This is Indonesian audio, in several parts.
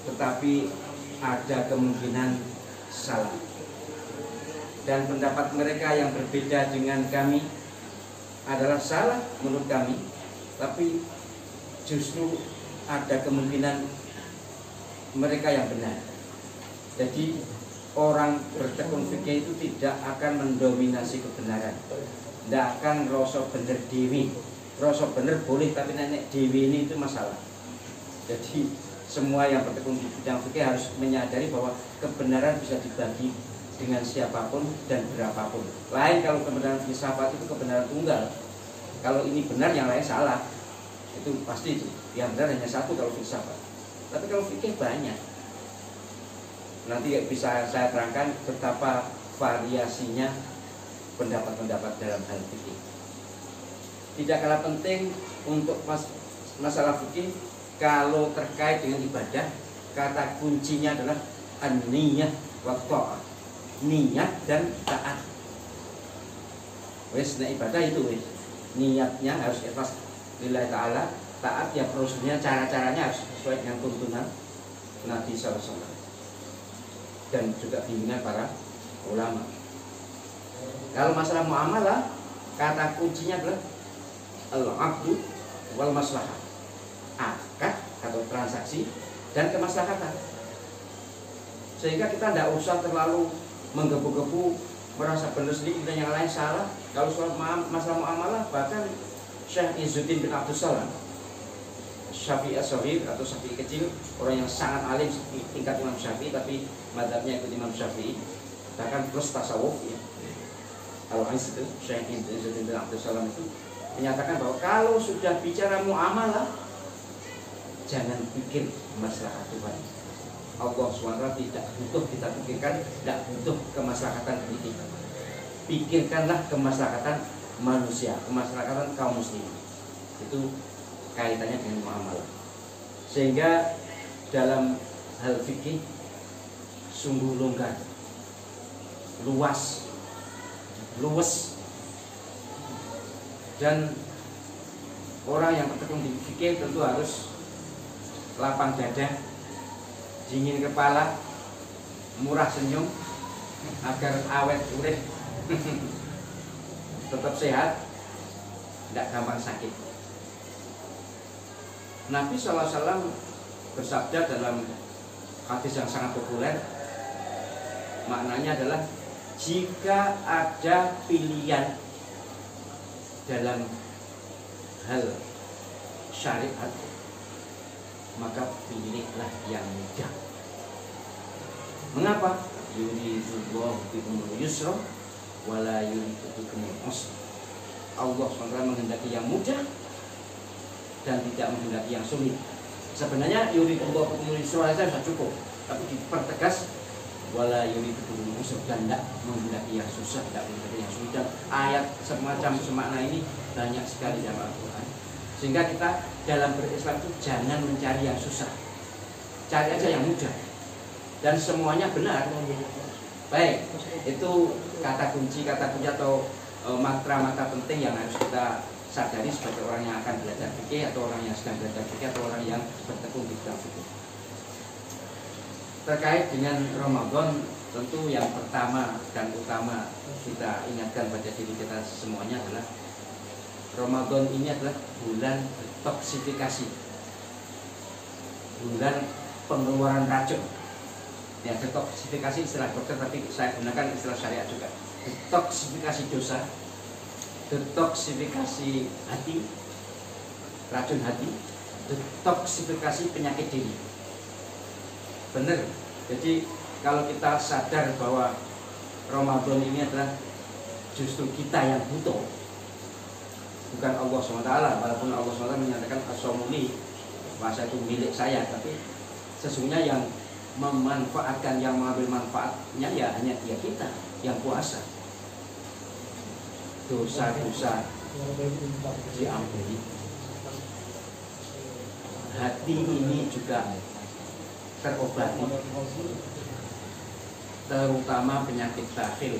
tetapi ada kemungkinan salah. Dan pendapat mereka yang berbeda dengan kami adalah salah menurut kami, tapi justru ada kemungkinan mereka yang benar. Jadi orang bertekun fikih itu tidak akan mendominasi kebenaran, tidak akan rasa bener dewi. Rasa bener boleh, tapi nenek dewi ini itu masalah. Jadi semua yang bertekun di bidang fikih harus menyadari bahwa kebenaran bisa dibagi dengan siapapun dan berapapun. Lain kalau kebenaran filsafat itu kebenaran tunggal. Kalau ini benar, yang lain salah. Itu pasti itu. Yang benar hanya satu kalau filsafat. Tapi kalau fikih banyak. Nanti bisa saya terangkan betapa variasinya pendapat-pendapat dalam hal fikih. Tidak kalah penting untuk masalah fikih kalau terkait dengan ibadah, kata kuncinya adalah an-niyah wa ta'ah. Niat dan taat. Wes nek ibadah itu wes. Niatnya harus ikhlas lillahi ta'ala, taat ya prosedurnya, cara-caranya harus sesuai dengan tuntunan Nabi SAW dan juga bimbingan para ulama. Kalau masalah muamalah, kata kuncinya adalah al-aqdu wal maslahah. Akad atau transaksi dan kemaslahatan. Sehingga kita tidak usah terlalu menggebu-gebu merasa benar sendiri dan yang lain salah. Kalau soal masalah muamalah, bahkan Syekh Izzuddin bin Abdus Salam, Syafi'i as-Shaghir atau Syafi'i kecil, orang yang sangat alim tingkat Imam Syafi'i tapi mazhabnya ikut Imam Syafi'i, bahkan plus tasawuf ya. Al-Aziz itu Syekh Izzuddin bin Abdus Salam itu menyatakan bahwa kalau sudah bicara muamalah, jangan pikir masalah Tuhan. Allah SWT tidak butuh kita pikirkan, tidak butuh kemaslahatan kita. Pikirkanlah kemaslahatan manusia, kemaslahatan kaum muslimin. Itu kaitannya dengan muamalah. Sehingga dalam hal fikih sungguh longgar, luas, dan orang yang bertekun di fikih tentu harus lapang dada, dingin kepala, murah senyum, agar awet urip, tetap sehat, tidak gampang sakit. Nabi SAW bersabda dalam hadis yang sangat populer, maknanya adalah jika ada pilihan dalam hal syariat, maka pilihlah yang mudah. Mengapa? Yuridullahu bikumul yusra wala yuridu bikumul usra. Allah SWT menghendaki yang mudah dan tidak menghendaki yang sulit. Sebenarnya yuridullahu bikumul yusra saja sudah cukup, tapi dipertegas wala yuridu bikumul usra, dan tidak menghendaki yang susah, tidak menghendaki yang sulit. Dan ayat semacam semakna ini banyak sekali dalam Al-Quran. Sehingga kita dalam berislam itu jangan mencari yang susah, cari aja yang mudah, dan semuanya benar. Baik, itu kata kunci atau matra-matra penting yang harus kita sadari sebagai orang yang akan belajar fikih, atau orang yang sedang belajar fikih, atau orang yang bertekun di bidang fikih. Terkait dengan Ramadan, tentu yang pertama dan utama kita ingatkan pada diri kita semuanya adalah Ramadan ini adalah bulan detoksifikasi, bulan pengeluaran racun. Ya, detoksifikasi istilah dokter, tapi saya gunakan istilah syariat juga. Detoksifikasi dosa, detoksifikasi hati, racun hati, detoksifikasi penyakit diri. Benar. Jadi kalau kita sadar bahwa Ramadan ini adalah justru kita yang butuh, bukan Allah SWT, walaupun Allah SWT menyatakan as-somuli, puasa itu milik saya, tapi sesungguhnya yang memanfaatkan, yang mengambil manfaatnya ya hanya kita yang puasa. Dosa-dosa diampuni, hati ini juga terobati, terutama penyakit bakhil.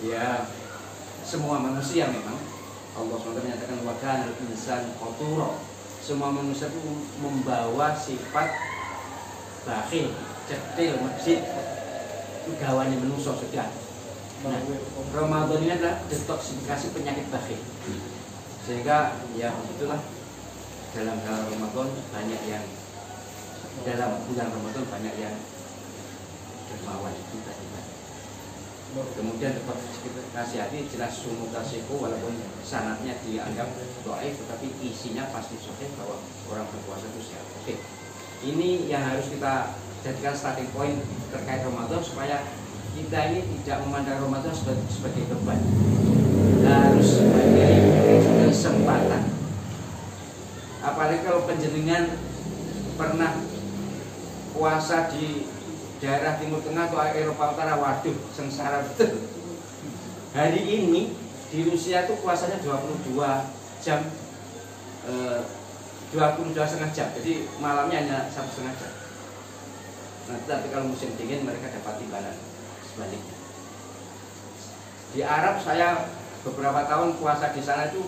Ya, semua manusia memang Allah SWT menyatakan wa kanal insan qatura, semua manusia itu membawa sifat bakhil, cetil, masjid, itu gawane manusia sudah. Nah, Ramadan ini adalah detoksifikasi penyakit bakhil. Sehingga ya itulah dalam hal Ramadan banyak yang dalam bulan Ramadan banyak yang dermawan itu tadi. Kemudian dapat nasihati jelas sumut tasiko walaupun sanadnya dianggap dhaif tetapi isinya pasti sahih bahwa orang berpuasa itu sehat. Oke. Ini yang harus kita jadikan starting point terkait Ramadan supaya kita ini tidak memandang Ramadan sebagai beban. Harus sebagai kesempatan. Apalagi kalau panjenengan pernah puasa di daerah Timur Tengah atau Eropa Utara, waduh, sengsara betul. Hari ini di Rusia itu puasanya 22 jam, 22,5 jam. Jadi malamnya hanya 1,5 jam. Nah, tapi kalau musim dingin mereka dapat imbalan sebaliknya. Di Arab saya beberapa tahun puasa di sana itu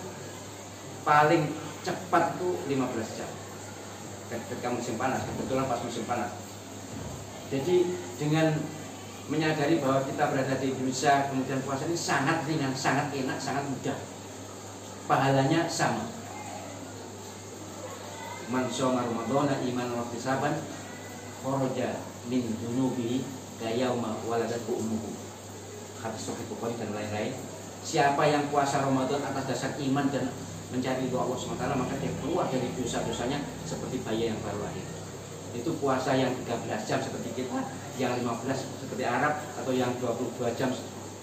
paling cepat itu 15 jam. Ketika musim panas, kebetulan pas musim panas. Jadi dengan menyadari bahwa kita berada di Indonesia kemudian puasa ini sangat ringan, sangat enak, sangat mudah. Pahalanya sama. Man shoma Ramadhana imanan wa ihtisaban kharaja min dzunubihi kayauma waladatu ummuhu. Hadis Sahih Bukhari dan lain-lain. Siapa yang puasa Ramadan atas dasar iman dan mencari ridho Allah SWT maka dia keluar dari dosa-dosanya seperti bayi yang baru lahir. Itu puasa yang 13 jam seperti kita, yang 15 seperti Arab, atau yang 22 jam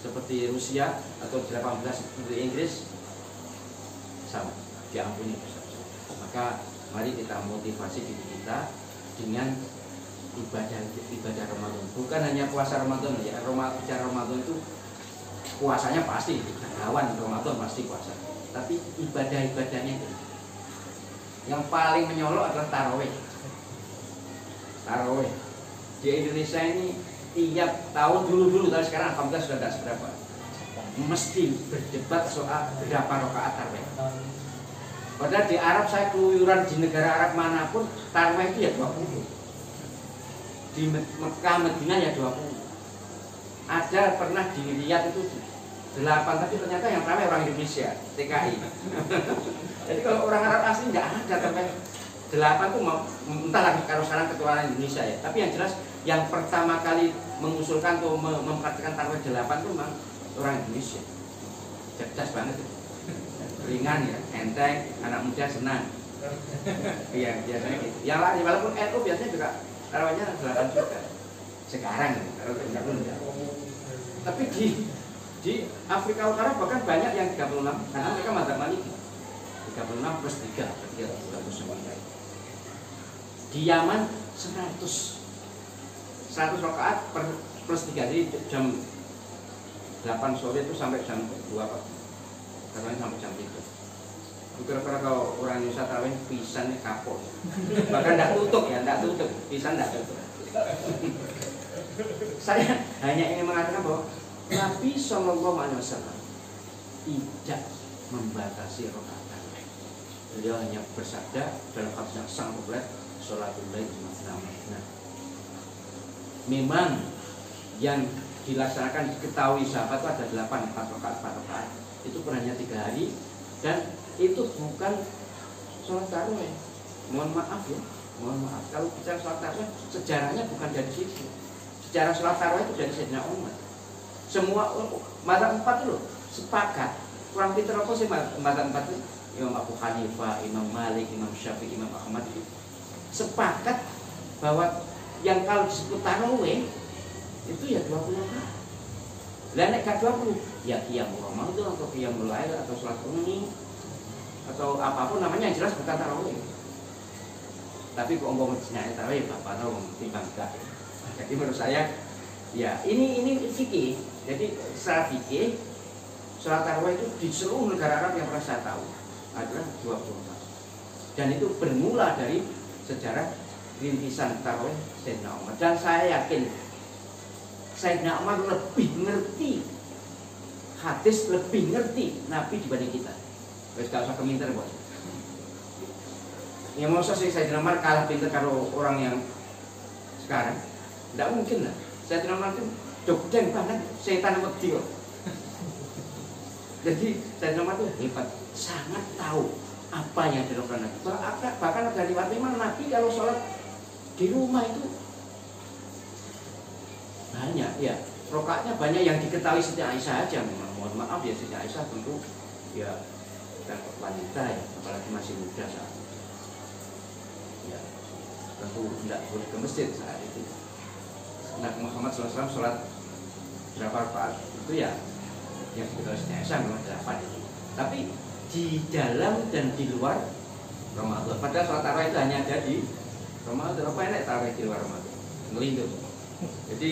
seperti Rusia, atau 18 seperti Inggris, sama, diampuni dosa-dosa. Maka mari kita motivasi diri kita dengan ibadah Ramadan. Bukan hanya puasa Ramadan ya, Ramadan itu puasanya pasti, kawan Ramadan pasti puasa. Tapi ibadah-ibadahnya itu yang paling menyolok adalah tarawih. Tarawih di Indonesia ini tiap tahun dulu tapi sekarang alhamdulillah sudah tidak seberapa. Mesti berdebat soal berapa rakaat tarawih. Padahal di Arab saya keluyuran di negara Arab manapun tarawih itu ya 20. Di Mekah, Madinah ya 20. Ada pernah di Riyadh itu 8 tapi ternyata yang tarawih orang Indonesia, TKI. Jadi kalau orang Arab asli nggak ada tarawih. 8 tuh entah lagi kalau sekarang keturunan Indonesia ya. Tapi yang jelas yang pertama kali mengusulkan atau mempraktikkan tarawih 8 itu memang orang Indonesia. Cerdas banget. Ringan ya, enteng, anak muda senang. Iya, biasanya gitu. Yang lain walaupun NU biasanya juga tarawihnya 8 juga. Sekarang kalau enggak. Tapi di Afrika Utara bahkan banyak yang 36 karena mereka madzhab Maliki. 36 plus 3 berarti 109. Di Yaman 100 rakaat plus 3, jadi jam 8 sore itu sampai jam 2 katanya sampai jam 3. Kira-kira kalau orang Indonesia tarawih pisannya kapok, bahkan tidak tutup ya, tidak tutup, pisan tidak tutup. Saya hanya ingin mengatakan bahwa Nabi SAW tidak membatasi rakaat tarawih. Beliau hanya bersabda dalam hadis yang sangat populer, sholatul lail masna. Memang yang dilaksanakan diketahui sahabat itu ada 4 rakaat. Itu pun hanya 3 hari dan itu bukan sholat tarawih. Mohon maaf. Kalau bicara sholat tarawih sejarahnya bukan dari situ. Sejarah sholat tarawih itu dari Sayyidina Umar. Semua mazhab 4 itu sepakat. Kurang pinter apa sih mazhab 4 itu? Imam Abu Hanifah, Imam Malik, Imam Syafi'i, Imam Ahmad itu sepakat bahwa yang kalau disebut tarawih itu ya 20 rakaat. Lah nek gak 20 ya qiyamul Ramadan atau qiyamul lail atau salat sunni atau apapun namanya yang jelas bukan tarawih. Tapi kok umpama jenenge tarawih bapak tahu timbang gak. Jadi menurut saya ya ini fikih. Jadi secara fikih salat tarawih itu di seluruh negara Arab yang pernah saya tahu adalah 20 rakaat. Dan itu bermula dari sejarah rintisan tarawih Sayyidina Umar. Dan saya yakin Sayyidina Umar lebih ngerti hadis, lebih ngerti Nabi dibanding kita. Wes gak usah keminter bos. Ya masa sih Sayyidina Umar kalah pinter karo orang yang sekarang? Tidak mungkin lah. Sayyidina Umar itu dokden banget, setan wedi kok. Jadi Sayyidina Umar itu hebat, sangat tahu apa yang dilakukan Nabi. Bahkan ada riwayat memang Nabi kalau sholat di rumah itu banyak ya, rakaatnya banyak yang diketahui Siti Aisyah aja. Memang mohon maaf ya, Siti Aisyah tentu ya dan wanita ya, apalagi masih muda saat itu. Ya tentu tidak boleh ke masjid saat itu. Nabi Muhammad SAW sholat berapa rakaat itu ya yang diketahui Siti Aisyah memang 8 itu. Tapi di dalam dan di luar Ramadan, padahal sholat tarawih itu hanya ada di Ramadan. Apa enak tarawih di luar Ramadan? Ngelindung. Jadi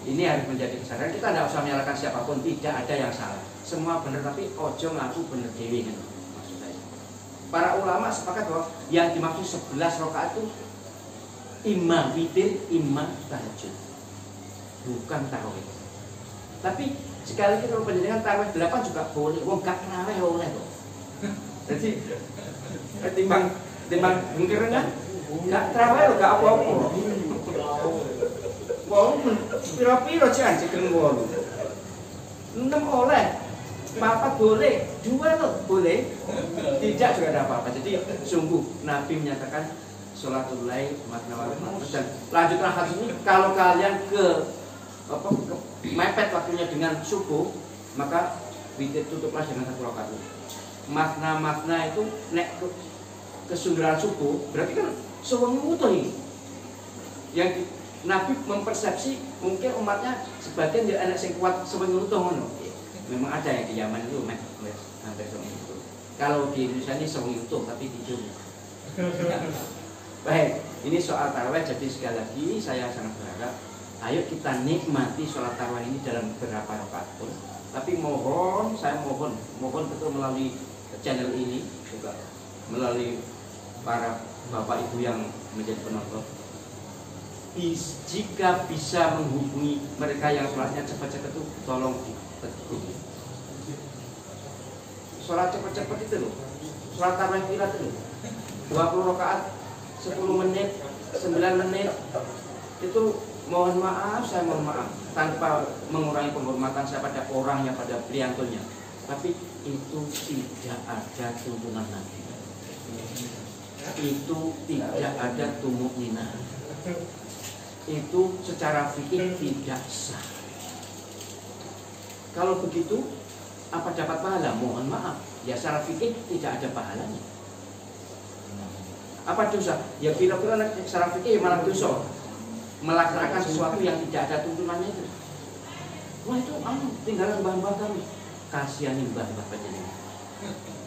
ini harus menjadi kesadaran. Kita tidak usah menyalahkan siapapun, tidak ada yang salah. Semua benar, tapi ojo ngaku benar dewi kan, maksud saya. Para ulama sepakat bahwa yang dimaksud 11 rakaat itu imma witir, imma tahajud, bukan tarawih. Tapi sekali lagi kalau penjaringan tarawih 8 juga boleh. Wong gak tarawih oleh kok. Jadi timbang mungkin kan gak tarawih lo gak apa-apa. Wong piro-piro jan cekeng wong. 6 oleh, 4 boleh, 2 loh boleh, tidak juga ada apa-apa. Jadi sungguh Nabi menyatakan sholatul lail matna wa matna. Dan lanjutlah hadis ini, kalau kalian mepet waktunya dengan subuh, maka witir tutuplah dengan 1 rakaat. Makna itu nek kesunduran subuh berarti kan sewengi utuh ini. Yang Nabi mempersepsi mungkin umatnya sebagian dia anak sing kuat sewengi utuh ngono. Memang ada yang di Yaman itu hampir sewengi utuh. Kalau di Indonesia ini sewengi utuh tapi tidur. Baik, ini soal tarawih. Jadi sekali lagi saya sangat berharap ayo kita nikmati sholat tarawih ini dalam beberapa rakaat pun. Tapi saya mohon betul melalui channel ini juga melalui para bapak ibu yang menjadi penonton, jika bisa menghubungi mereka yang sholatnya cepat-cepat itu tolong ditekuni. Sholat cepat-cepat itu loh, sholat tarawih kilat itu 20 rakaat 10 menit 9 menit itu mohon maaf, saya mohon maaf tanpa mengurangi penghormatan saya pada orangnya, pada priantulnya, tapi itu tidak ada tuntunan Nabi, itu tidak ada tumuk nina, itu secara fikih tidak sah. Kalau begitu apa dapat pahala? Mohon maaf ya, secara fikih tidak ada pahalanya. Apa dosa? Ya kira-kira secara fikih malah dosa melaksanakan sesuatu yang tidak ada tuntunannya itu. Wah itu tinggalan mbah-mbah kami. Kasihan mbah-mbah panjenengan.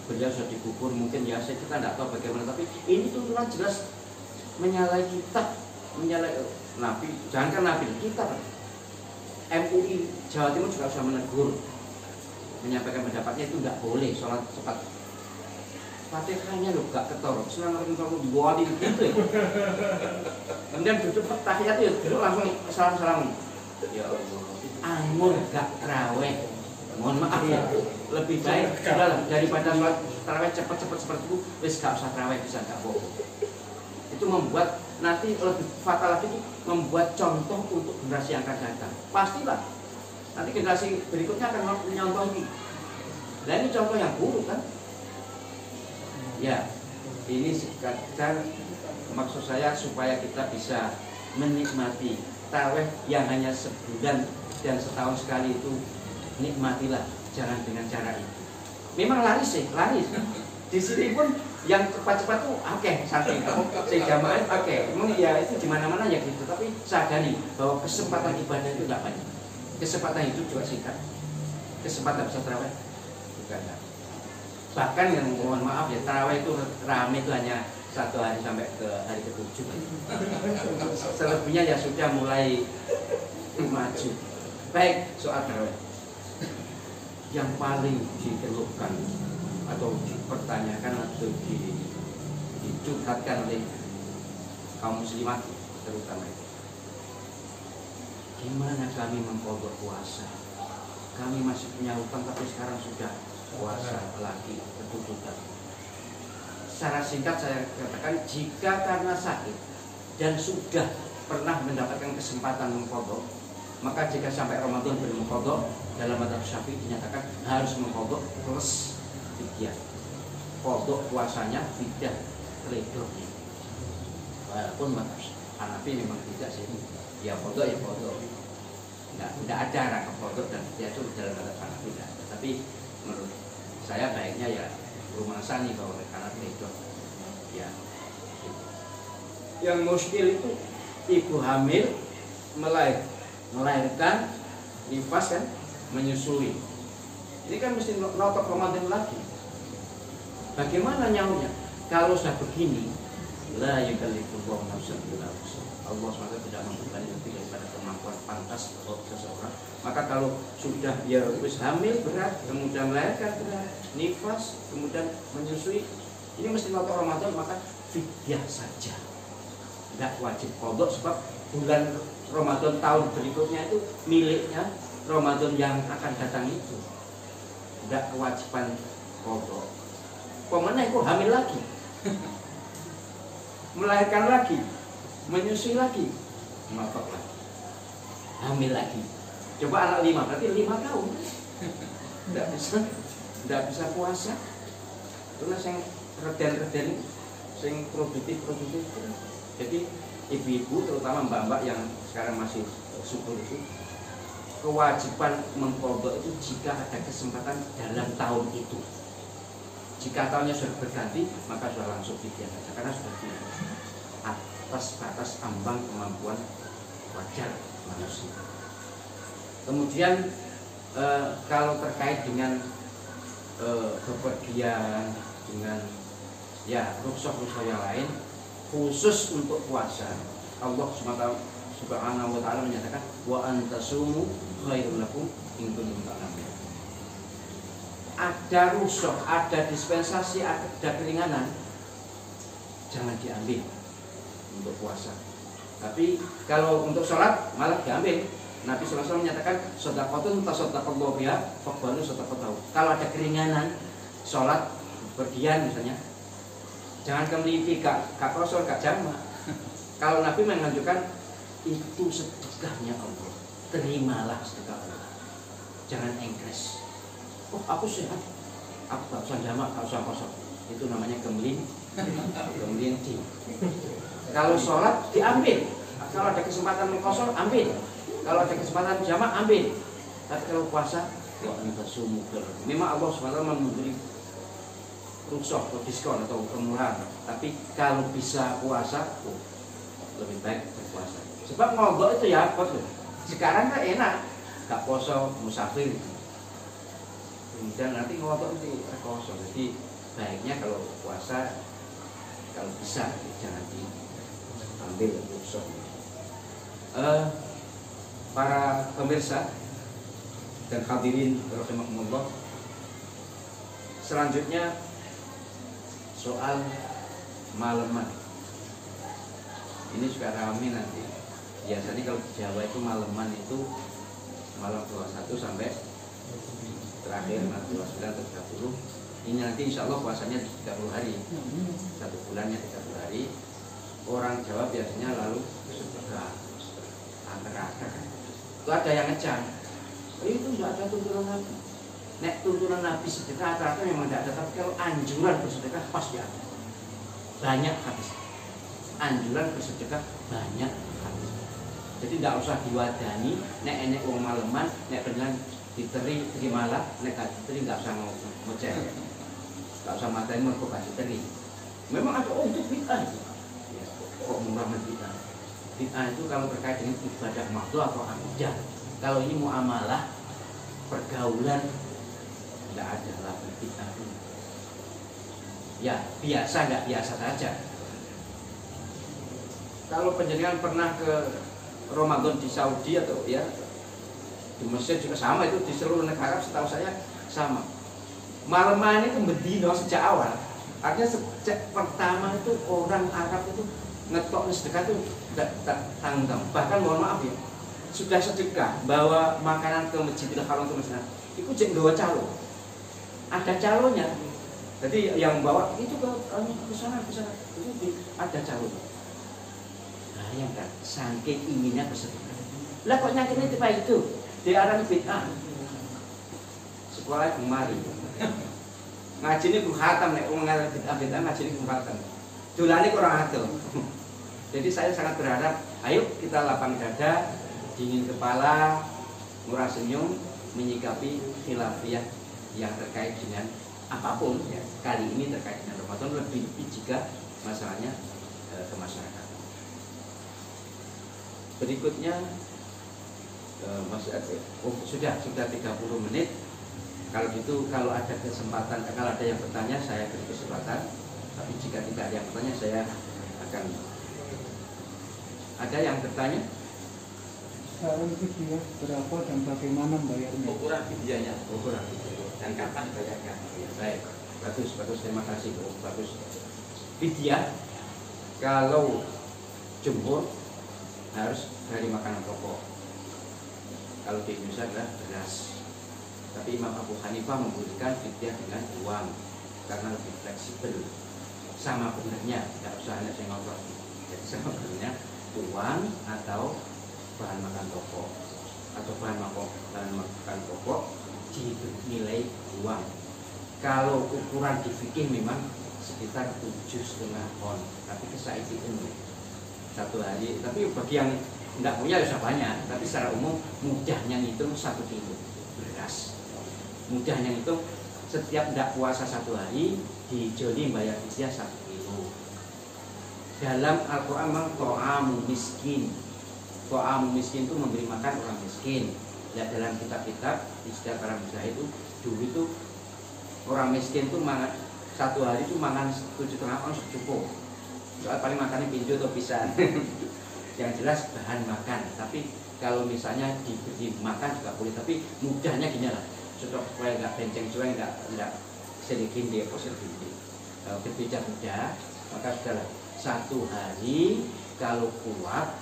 Beliau sudah dikubur mungkin ya, kita tidak tahu bagaimana, tapi ini tuntunan jelas menyalahi kitab, menyalahi Nabi, jangankan Nabi, kitab. MUI Jawa Timur juga sudah menegur, menyampaikan pendapatnya itu tidak boleh sholat cepat. Fatihahnya loh gak ketor, Assalamualaikum kamu diwali gitu ya. Kemudian duduk tahiyat ya, duduk langsung salam-salam. Ya Allah, anggur gak terawih. Mohon maaf ya, lebih baik sudah daripada sholat terawih cepat-cepat seperti itu, wis gak usah terawih, bisa gak bohong. Itu membuat nanti lebih fatal lagi, itu membuat contoh untuk generasi yang akan datang. Pastilah nanti generasi berikutnya akan menyontoh ini. Nah ini contoh yang buruk kan? Ya, ini sekedar maksud saya supaya kita bisa menikmati tarawih yang hanya sebulan dan setahun sekali itu. Nikmatilah, jangan dengan cara itu. Memang laris sih, laris. Di sini pun yang cepat-cepat tuh oke, saking saya jamaah oke. Memang ya itu di mana-mana ya gitu. Tapi sadari bahwa kesempatan ibadah itu tidak banyak. Kesempatan itu juga singkat. Kesempatan bisa tarawih juga enggak. Bahkan yang mohon maaf ya, tarawih itu ramai itu hanya 1 hari sampai ke hari ke-7. Selebihnya ya sudah mulai maju. Baik, soal tarawih. Yang paling dikeluhkan atau dipertanyakan atau dicurhatkan oleh kaum muslimat terutama itu, gimana kami mengqadha puasa, kami masih punya hutang tapi sekarang sudah puasa lagi bertutupan. secara singkat saya katakan, jika karena sakit dan sudah pernah mendapatkan kesempatan mengqadha, maka jika sampai Ramadan belum mengqadha, dalam mazhab Syafi'i dinyatakan harus mengqadha plus fidyah. Qadha puasanya, fidyah redhonya. Walaupun mazhab Hanafi memang tidak sih, ya qadha ya qadha. Tidak ada rangka qadha dan fidyah itu dalam mazhab Hanafi tidak ada. Tapi menurut saya baiknya ya rumasani bahwa karena redho. Ya. Yang muskil itu ibu hamil melahirkan, nifas kan, menyusui. Ini kan mesti notok Ramadan lagi. Bagaimana nyaunya? Kalau sudah begini, la yukallifullahu nafsan illa wus'aha. Allah SWT tidak membebani lebih daripada kemampuan pantas untuk seseorang. Maka kalau sudah ya wis hamil berat, kemudian melahirkan berat, nifas, kemudian menyusui, ini mesti notok Ramadan, maka fidyah saja. Tidak wajib qadha sebab bulan Ramadan tahun berikutnya itu miliknya Ramadan yang akan datang itu. Tidak kewajiban qadha. Pemenang itu hamil lagi, melahirkan lagi, menyusui lagi, ngotot lagi, hamil lagi. Coba anak 5, berarti 5 tahun. Tidak bisa puasa. Itulah yang reden-reden, yang produktif. Jadi ibu-ibu, terutama mbak-mbak yang sekarang masih subur itu, kewajiban mengqadha itu jika ada kesempatan dalam tahun itu. Jika tahunnya sudah berganti, maka sudah langsung fidyah saja, karena sudah di atas batas ambang kemampuan wajar manusia. Kemudian kalau terkait dengan bepergian, dengan ya rukhsah-rukhsah yang lain, khusus untuk puasa, Allah Subhanahu wa taala menyatakan wa antasumu khairul lakum in kuntum ta'lamun. Ada rukhsah, ada dispensasi, ada keringanan, jangan diambil untuk puasa. Tapi kalau untuk sholat malah diambil. Nabi SAW menyatakan sedaqatun tasaddaqallahu biha faqbalu sadaqatahu. Kalau ada keringanan sholat berpergian misalnya, jangan kemiliki gak kosor, gak jamak. Kalau Nabi menganjurkan itu sedekahnya Allah, terimalah sedekah Allah, jangan engkres. Oh aku sehat, aku gak usah jamak, gak usah kosor. Itu namanya kemelinti. Kalau sholat diambil, kalau ada kesempatan mengkosor ambil, kalau ada kesempatan jamak ambil. Tapi kalau puasa, memang Allah SWT memberi rukhsah atau diskon atau kemurahan. Tapi kalau bisa puasa, lebih baik berpuasa. Sebab ngobok itu ya apa tuh? Sekarang kan enak, gak puasa musafir. Kemudian nanti ngobok itu kosong. Jadi baiknya kalau puasa, kalau bisa jangan diambil rukhsah. Para pemirsa dan hadirin rahimakumullah, selanjutnya soal malaman. Ini juga ramai nanti. Biasanya kalau di Jawa itu malaman itu malam 21 sampai terakhir 29 atau 30. Ini nanti insya Allah puasanya 30 hari, 1 bulannya 30 hari. Orang Jawa biasanya lalu sedekah akhir-akhir. Itu ada yang ngecam, itu tidak ada tuntunan Nabi. Nek tuntunan Nabi sedekah rata-rata memang tidak ada, tapi kalau anjuran bersedekah pasti ada. Banyak hadis. Anjuran bersedekah banyak hadis. Jadi tidak usah diwadani, nek enek wong maleman, nek beneran diteri terimalah, nek gak diteri nggak usah ngoceh. Nggak usah mateni mergo gak diteri. Memang ada untuk bid'ah itu. Ya, kok murah bid'ah. Bid'ah itu kalau terkait dengan ibadah makhluk atau akidah. Kalau ini muamalah, pergaulan, tidak ada lah bid'ah ini. Ya biasa, nggak biasa saja. Kalau penjenengan pernah ke Ramadan di Saudi atau ya di Mesir juga sama, itu di seluruh negara setahu saya sama. Malaman itu berdino sejak awal. Artinya sejak pertama itu orang Arab itu ngetok sedekah itu tidak tanggung. Bahkan mohon maaf ya, sudah sedekah bawa makanan ke Masjidil Haram, ke Masjid itu jek nggawa calo. Ada calonya. Jadi yang bawa itu ke sana itu ada calon. Bayangkan, saking inginnya bersedekah. Lah kok nyakitin tipe itu? Diarani bid'ah. Sekolah kemari. Ngaji ini belum khatam nek wong ngarep bid'ah ngaji ini belum khatam. Dolane kurang adil. Jadi saya sangat berharap, ayo kita lapang dada, dingin kepala, murah senyum, menyikapi khilafiyah yang terkait dengan apapun ya. Kali ini terkait dengan Ramadan, lebih jika masalahnya ke masyarakat. Berikutnya sudah 30 menit. Kalau gitu, kalau ada kesempatan, kalau ada yang bertanya saya beri kesempatan. Tapi jika tidak ada yang bertanya, saya akan. Ada yang bertanya? Sekarang fidyah berapa dan bagaimana bayarnya? Ukuran fidyahnya. Ukuran fidyah. Dan kapan bayarnya? Baik, bagus, terima kasih, bagus. Fidyah kalau jumhur harus dari makanan pokok. Kalau di Indonesia adalah beras. Tapi Imam Abu Hanifah membolehkan fidyah dengan uang karena lebih fleksibel. Sama benarnya, tidak usah hanya saya ngobrol. Jadi sama benarnya uang atau bahan makan pokok atau bahan makan pokok dinilai uang. Kalau ukuran di fikih memang sekitar 7,5 on, tapi saya itu satu hari. Tapi bagi yang tidak punya bisa banyak. Tapi secara umum mudahnya ngitung 1 kilo beras. Mudahnya ngitung setiap tidak puasa 1 hari dijoli bayar fidyah 1 kilo. Dalam Al-Quran memang to'amu miskin. To'amu miskin itu memberi makan orang miskin. Ya, dalam kitab-kitab istilah para mujahid itu dulu itu orang miskin itu mangan 1 hari itu mangan 7,5 on cukup. Soal paling makannya pinju atau pisang. Yang jelas bahan makan. Tapi kalau misalnya diberi makan juga boleh. Tapi mudahnya gini lah, supaya nggak benceng cuek, nggak sedikit dia posisi. Kalau berbeda mudah, maka sudahlah 1 hari kalau kuat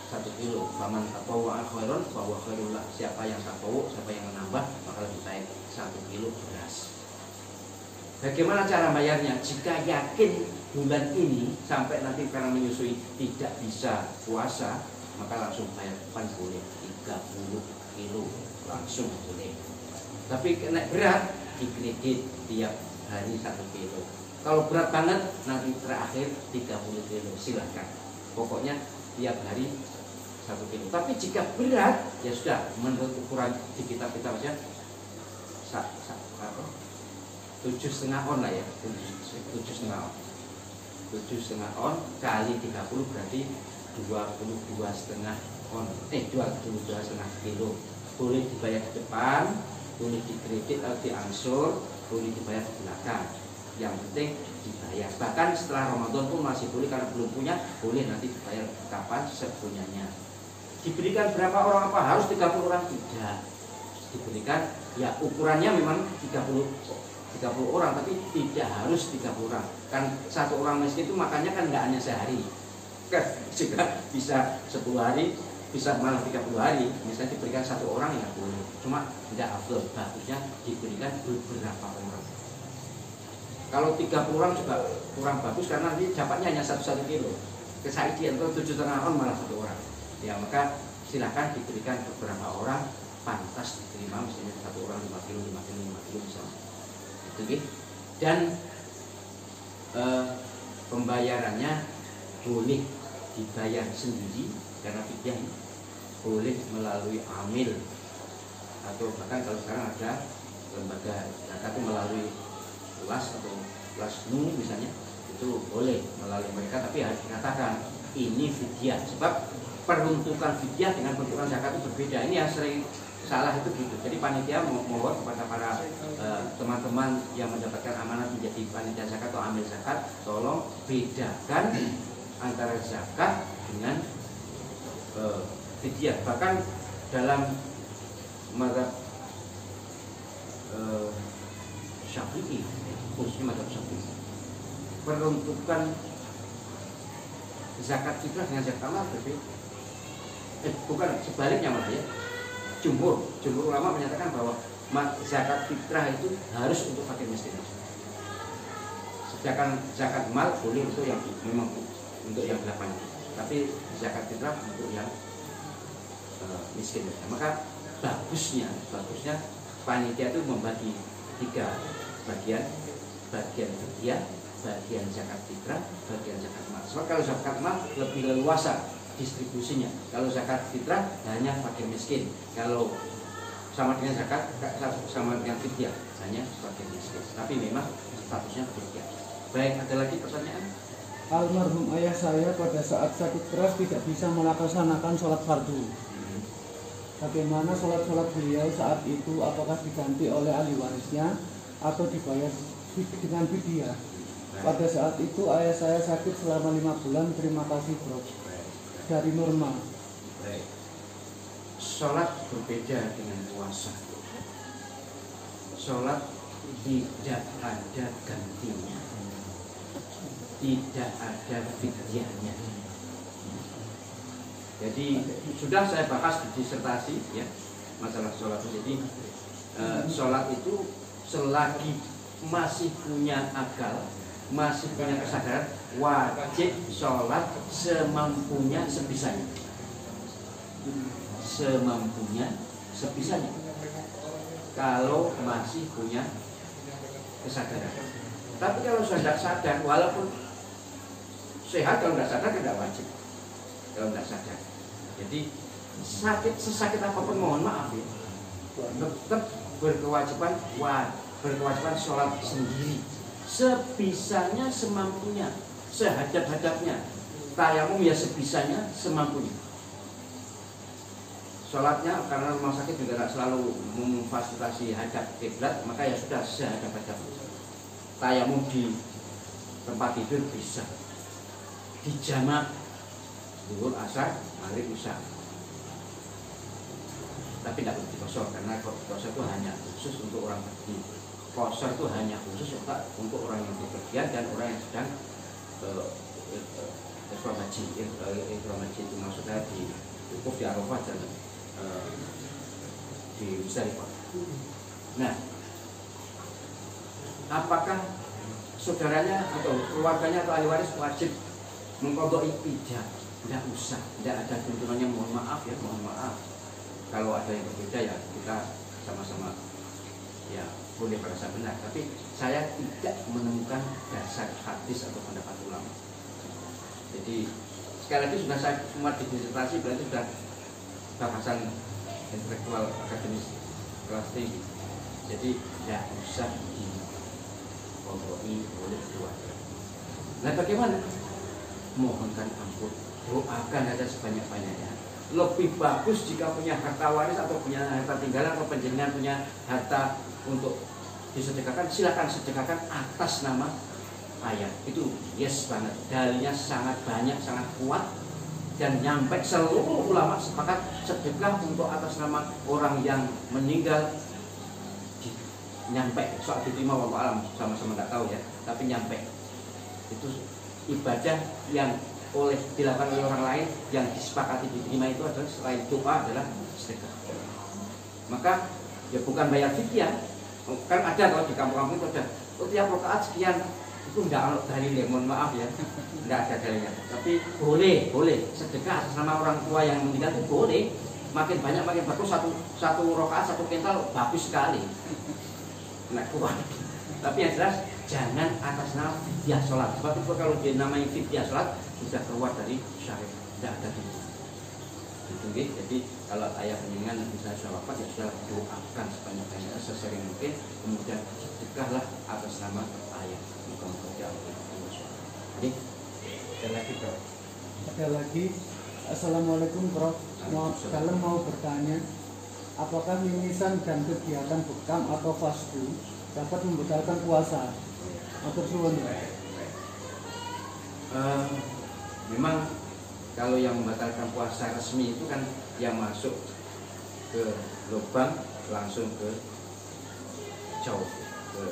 1 kilo. Faman tatawwa'a khairan fahuwa khairul lah. Siapa yang tatawwu, siapa yang menambah, maka lebih baik 1 kilo beras. Bagaimana cara bayarnya? Jika yakin bulan ini sampai nanti karena menyusui tidak bisa puasa, maka langsung bayar kan boleh 30 kilo langsung boleh. Tapi kena berat dikredit tiap hari 1 kilo. Kalau berat banget nanti terakhir 30 kilo silahkan. Pokoknya tiap hari 1 kilo. Tapi jika berat ya sudah menurut ukuran di kitab-kitab saja 7,5 on lah ya, 7,5 on. 7,5 on kali 30 berarti 22,5 on. 22,5 kilo. Boleh dibayar di depan, boleh dikredit atau diangsur, boleh dibayar di belakang. Yang penting dibayar. Bahkan setelah Ramadan pun masih boleh, karena belum punya, boleh nanti dibayar kapan sepunyanya. Diberikan berapa orang, apa harus 30 orang? Tidak. Diberikan ya ukurannya memang 30 orang, tapi tidak harus 30 orang. Kan 1 orang miskin itu makannya kan tidak hanya sehari, kan juga bisa 10 hari, bisa malah 30 hari. Misalnya diberikan 1 orang ya boleh, cuma tidak afdol. Bagusnya diberikan beberapa orang. Kalau 30 orang juga kurang bagus, karena nanti dapatnya hanya 1 kilo. Kesaidian atau 7,5 on malah 1 orang. Ya maka silahkan diberikan beberapa orang, pantas diterima. Misalnya 1 orang 5 kilo misalnya. Dan pembayarannya boleh dibayar sendiri karena fidyah, boleh melalui amil, atau bahkan kalau sekarang ada lembaga zakat melalui las atau lasnu misalnya, itu boleh melalui mereka. Tapi harus dikatakan ini fidyah, sebab peruntukan fidyah dengan peruntukan zakat itu berbeda. Ini yang sering salah itu gitu. Jadi panitia mohon kepada para teman-teman yang mendapatkan amanat menjadi panitia zakat atau amil zakat, tolong bedakan antara zakat dengan fidyah. Bahkan dalam mazhab Syafi'i, khususnya mazhab Syafi'i, peruntukan zakat fitrah dengan zakat amal berbeda. Bukan, sebaliknya malah ya. Jumhur ulama menyatakan bahwa zakat fitrah itu harus untuk fakir miskin. zakat mal boleh untuk yang memang untuk yang 8, tapi zakat fitrah untuk yang miskin. Maka bagusnya panitia itu membagi 3 bagian fidyah, bagian zakat fitrah, bagian zakat mal. Sebab kalau zakat mal lebih leluasa distribusinya. Kalau zakat fitrah hanya bagi miskin. Kalau sama dengan zakat, sama dengan fidyah hanya bagi miskin. Tapi memang statusnya fidyah. Baik, ada lagi pertanyaan? Almarhum ayah saya pada saat sakit keras tidak bisa melaksanakan sholat fardu. Bagaimana sholat beliau saat itu? Apakah diganti oleh ahli warisnya atau dibayar dengan fidyah? Pada saat itu ayah saya sakit selama 5 bulan. Terima kasih bro. Dari Norma. Sholat berbeda dengan puasa. Sholat tidak ada gantinya, tidak ada fidyahnya. Jadi sudah saya bahas di disertasi ya masalah sholat. Jadi sholat itu selagi masih punya akal, masih punya kesadaran, wajib sholat semampunya, sebisanya. Semampunya, sebisanya. Kalau masih punya kesadaran. Tapi kalau sudah tidak sadar, walaupun sehat, kalau tidak sadar tidak wajib. Kalau tidak sadar. Jadi sesakit apapun mohon maaf ya, tetap berkewajiban sholat sendiri, sebisanya, semampunya, sehadap-hadapnya. Tayamum ya sebisanya, semampunya. Sholatnya karena rumah sakit juga tidak selalu memfasilitasi hadap kiblat, maka ya sudah sehadap-hadap. Tayamum di tempat tidur bisa, di jamak zuhur, asar, maghrib, isya. Tapi tidak perlu dikosor, karena kosor itu hanya khusus untuk orang pergi. Kosor itu hanya khusus untuk orang yang bepergian dan orang yang sedang ihram haji. Ihram haji itu maksudnya di wukuf di Arafah dan di Muzdalifah. Nah, apakah saudaranya atau keluarganya atau ahli waris wajib mengqadha ijab? Tidak usah, tidak ada tuntunannya. Mohon maaf ya, mohon maaf. Kalau ada yang berbeda ya kita sama-sama ya boleh merasa benar. Tapi saya tidak menemukan dasar hadis atau pendapat ulama. Jadi sekali lagi sudah saya semua di disertasi, berarti sudah bahasan intelektual akademis kelas tinggi. Jadi tidak usah diqadha'i oleh keluarga. Nah bagaimana? Mohonkan ampun, doakan aja sebanyak-banyaknya. Lebih bagus jika punya harta waris atau punya harta tinggalan atau penjenengan punya harta untuk disedekahkan, silakan sedekahkan atas nama ayah. Itu yes banget, dalilnya sangat banyak, sangat kuat, dan nyampe seluruh ulama sepakat sedekah untuk atas nama orang yang meninggal. Nyampe soal diterima wallahu alam, sama-sama nggak tahu ya, tapi nyampe itu ibadah yang dilakukan oleh orang lain yang disepakati diterima itu adalah selain doa adalah sedekah. Maka ya bukan bayar fidyah. Kan ada kalau di kampung-kampung itu ada tiap rakaat sekian, itu enggak ada dalilnya, mohon maaf ya, enggak ada dalilnya. Tapi boleh sedekah atas nama orang tua yang meninggal itu boleh. Makin banyak makin bagus, satu rakaat 1 kental bagus sekali. Nah kuat. Tapi yang jelas jangan atas nama fidyah sholat. Sebab itu kalau dia namanya fidyah sholat sudah keluar dari syariat, tidak ada itu. Jadi kalau ayah penjenengan bisa sudah wafat ya sudah doakan sebanyak-banyaknya sesering mungkin, kemudian sedekahlah atas nama ayah. Mudah-mudahan Allah. Jadi ada lagi bro. Ada lagi. Assalamualaikum bro. Mau bertanya, apakah mimisan dan kegiatan bekam atau fastu dapat membatalkan puasa? Atau suwun? Memang kalau yang membatalkan puasa resmi itu kan yang masuk ke lubang langsung ke jauh ke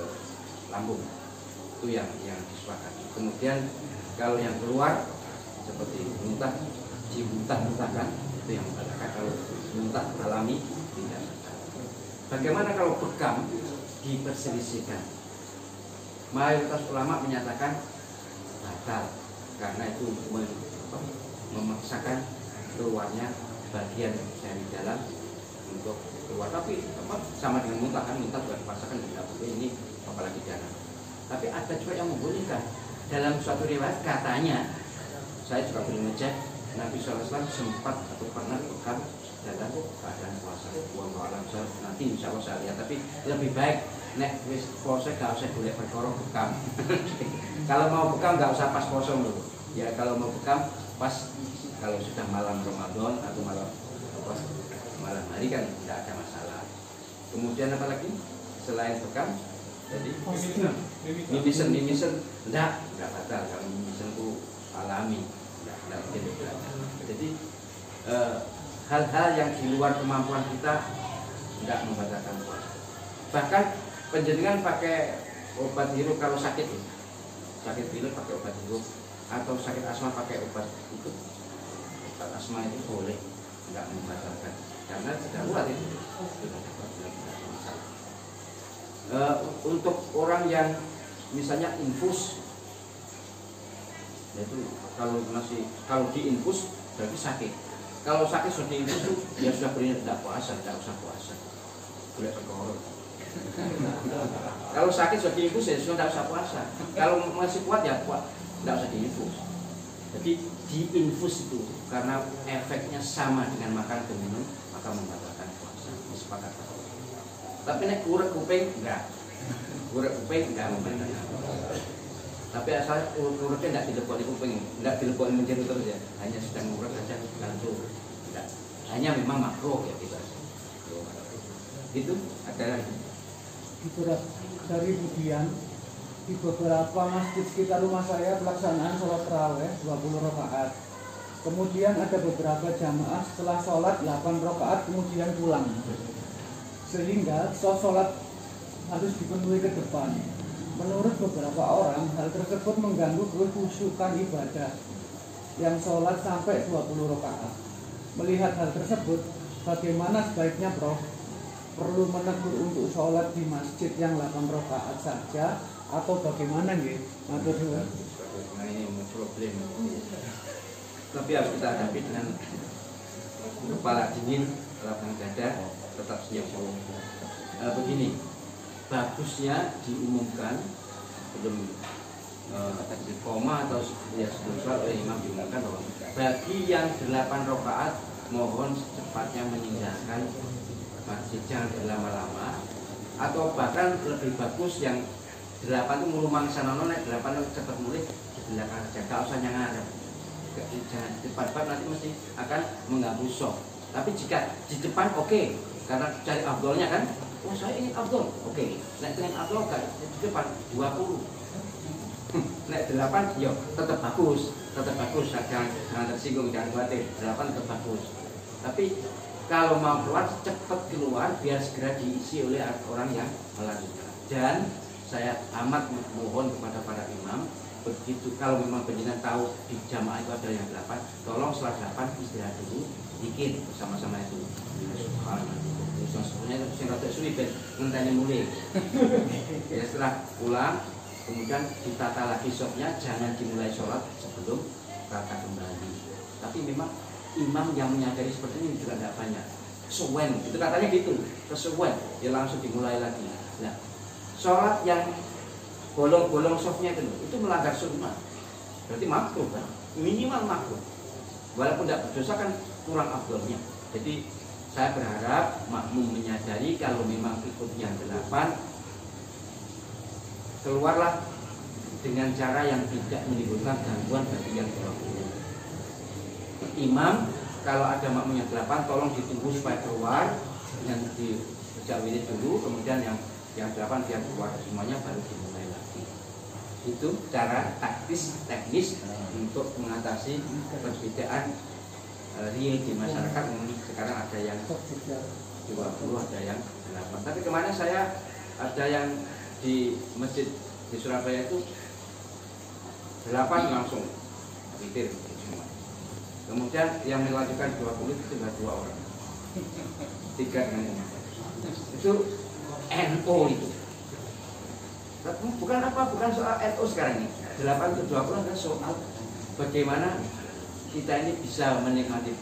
lambung, itu yang disepakati. Kemudian kalau yang keluar seperti muntah, muntahkan itu yang membatalkan. Kalau muntah alami tidak. Bagaimana kalau bekam? Diperselisihkan. mayoritas ulama menyatakan batal karena itu memaksakan keluarnya bagian dari dalam untuk keluar. Tapi sama dengan muntah kan, muntah juga dipaksakan tidak boleh, ini apalagi darah. Tapi ada juga yang membolehkan. Dalam suatu riwayat katanya, saya juga belum ngecek, Nabi SAW sempat atau pernah bekam dalam keadaan puasa. Wallahu a'lam, nanti insya Allah saya lihat. Tapi lebih baik nek wis puasa gak usah boleh berkorong bekam. Kalau mau bekam gak usah pas puasa dulu. Ya kalau mau bekam pas kalau sudah malam Ramadan atau malam hari kan tidak ada masalah. Kemudian apa lagi selain bekam? Jadi mimisen enggak batal. Kalau mimisen itu alami, enggak tidak. Jadi hal-hal yang di luar kemampuan kita enggak membatalkan puasa. Bahkan penjenengan pakai obat hirup kalau sakit pilek pakai obat hirup, atau sakit asma pakai obat itu, obat asma itu boleh, enggak membatalkan karena darurat itu sudah dapat masalah. Untuk orang yang misalnya infus, yaitu kalau diinfus berarti sakit. Kalau sakit sudah diinfus itu ya sudah boleh tidak puasa, tidak usah puasa, boleh berkorong. Kalau sakit sudah diinfus ya sudah tidak usah puasa. Kalau masih kuat ya kuat, tidak usah diinfus. Jadi diinfus itu karena efeknya sama dengan makan dan minum, maka membatalkan puasa. Sepakat. Tapi nek urek kuping enggak. Urek kuping enggak membatalkan. Tapi asal ureknya tidak dilebokkan kuping, tidak dilebokkan menjerit terus ya. Hanya sedang urek saja langsung. Tidak. Hanya memang makruh ya kita. Itu ada lagi. Dari Budian, di beberapa masjid sekitar rumah saya pelaksanaan sholat tarawih 20 rakaat. Kemudian ada beberapa jamaah setelah sholat 8 rakaat kemudian pulang. Sehingga sholat harus dipenuhi ke depan. Menurut beberapa orang, hal tersebut mengganggu kekhusyukan ibadah yang sholat sampai 20 rakaat. Melihat hal tersebut, bagaimana sebaiknya, Prof? Perlu menegur untuk sholat di masjid yang 8 rakaat saja atau bagaimana nggih? Matur suwun. Nah ini problem. Tapi harus kita hadapi dengan kepala dingin, lapang dada, tetap siap. Begini, bagusnya diumumkan belum di koma atau ya sebelum oleh imam diumumkan bahwa bagi yang 8 rakaat mohon secepatnya meninggalkan masjid, jangan berlama-lama, atau bahkan lebih bagus yang 8 itu ngulumang sana naik 8 itu cepat mulai di belakang saja, gak usah nyangarep, jangan di depan nanti mesti akan mengganggu shock. Tapi jika di depan oke, karena cari afdolnya kan, oh saya ingin afdol, oke. Naik dengan afdol gak di depan 20, naik 8, yo tetap bagus, jangan tersinggung, jangan khawatir, 8 tetap bagus. Tapi kalau mau keluar, cepat keluar biar segera diisi oleh orang yang melanjutkan. Dan saya amat mohon kepada para imam, begitu kalau memang penjenengan tahu di jamaah itu ada yang 8, tolong setelah 8 istirahat dulu, dikit bersama-sama itu. Sebenarnya itu rada suwi ben ngenteni mulai. Ya setelah pulang, kemudian ditata lagi sholatnya, jangan dimulai sholat sebelum rakaat kembali. Tapi memang imam yang menyadari seperti ini juga tidak banyak. Suwen, itu katanya gitu, kesuwen, ya langsung dimulai lagi. Nah, sholat yang bolong-bolong softnya itu melanggar sunnah, berarti makruh kan, minimal makruh. Walaupun tidak berdosa kan kurang afdolnya. Jadi saya berharap makmum menyadari kalau memang ikut yang 8, keluarlah dengan cara yang tidak menimbulkan gangguan bagi yang 20. Imam kalau ada makmum yang 8 tolong ditunggu supaya keluar dengan dijawili dulu, kemudian yang 8 biar keluar semuanya baru dimulai lagi. Itu cara teknis untuk mengatasi perbedaan real di masyarakat. Sekarang ada yang 20, ada yang 8. Tapi kemarin saya ada yang di masjid di Surabaya itu 8 langsung witir semua. Kemudian yang melanjutkan 20 itu tinggal 2 orang, 3 dengan imam. Itu NO itu. Bukan apa, bukan soal NU sekarang ini. 8 ke 20 adalah soal bagaimana kita ini bisa menikmati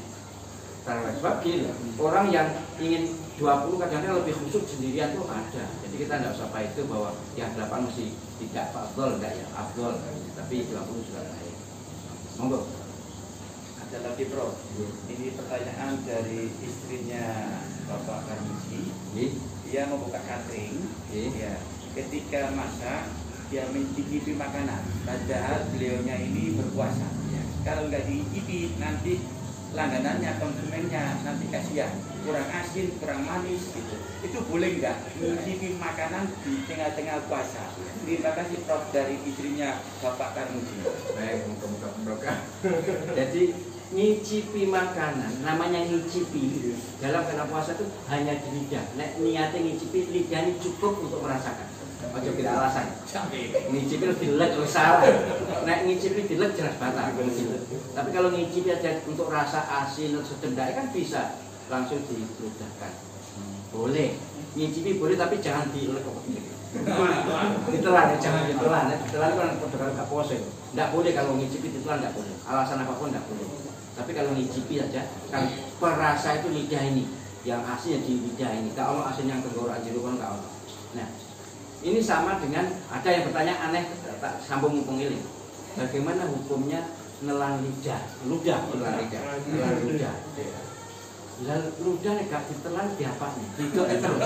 tarawih. Sebab gini, orang yang ingin 20 kadang-kadang lebih khusyuk sendirian tuh ada. Jadi kita tidak usah itu bahwa yang 8 mesti tidak afdol, enggak ya, afdol. Tapi 20 juga lain. Monggo. Ada lagi Prof. Ini pertanyaan dari istrinya Bapak Karmuji. Dia membuka catering. Ya. Ketika masak dia mencicipi makanan, padahal beliaunya ini berpuasa. Ya. Kalau nggak diicipi nanti langganannya, konsumennya nanti kasihan, kurang asin, kurang manis gitu. Itu boleh nggak mencicipi makanan di tengah-tengah puasa? Terima kasih Prof dari istrinya Bapak Karmuji. Baik, muka-muka. Jadi ngicipi makanan, namanya ngicipi dalam karena puasa itu hanya di lidah. Nek niatnya ngicipi, lidah ini cukup untuk merasakan. Ojo kita alasan. Ngicipi lebih dilek salah. Nek ngicipi dilek jelas batal. Tapi kalau ngicipi aja untuk rasa asin atau sedendai kan bisa langsung diludahkan. Boleh. Ngicipi boleh tapi jangan dilek kok gitu. Ditelan ya, jangan ditelan. Ditelan kan kalau nggak puasa itu. Nggak boleh kalau ngicipi ditelan, nggak boleh. Alasan apapun nggak boleh. Tapi kalau ngicipi aja, kan perasa itu lidah ini, yang asin di lidah ini. Kalau asin yang tenggorokan jerukan nggak ono. Nah, ini sama dengan ada yang bertanya aneh, tak sambung pengiling. Bagaimana hukumnya nelan lidah? Ludah, nelan lidah, nelan ludah. Ludah nggak ditelan diapa nih? Tidak terus.